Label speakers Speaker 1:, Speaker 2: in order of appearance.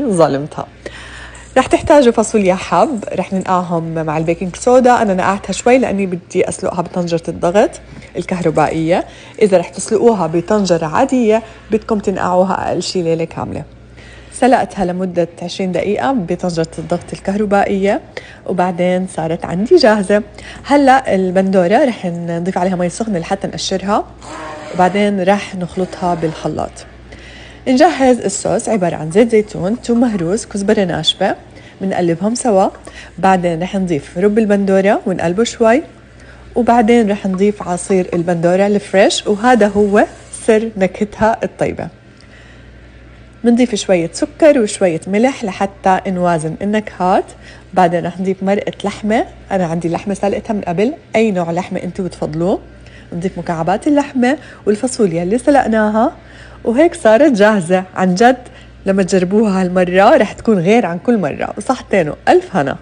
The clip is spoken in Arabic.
Speaker 1: ظلمتها. رح تحتاجوا فاصوليا حب، رح ننقعهم مع البيكنج صودا. أنا نقعتها شوي لأني بدي أسلقها بطنجرة الضغط الكهربائية. إذا رح تسلقوها بطنجرة عادية بدكم تنقعوها أقل شي ليلة كاملة. سلقتها لمدة 20 دقيقة بطنجرة الضغط الكهربائية وبعدين صارت عندي جاهزة. هلأ البندورة رح نضيف عليها مي سخنة لحتى نقشرها وبعدين رح نخلطها بالخلاط. نجهز الصوص عبارة عن زيت زيتون، توم مهروس، كزبرة ناشفة، بنقلبهم سوا. بعدين رح نضيف رب البندورة ونقلبه شوي وبعدين رح نضيف عصير البندورة الفريش، وهذا هو سر نكهتها الطيبة. بنضيف شوية سكر وشوية ملح لحتى نوازن النكهات. بعدين رح نضيف مرقة لحمة، أنا عندي لحمة سلقتها من قبل، أي نوع لحمة أنتوا بتفضلوه. نضيف مكعبات اللحمة والفاصوليا اللي سلقناها وهيك صارت جاهزة. عن جد لما تجربوها هالمرة رح تكون غير عن كل مرة، وصحتين وألف هنا.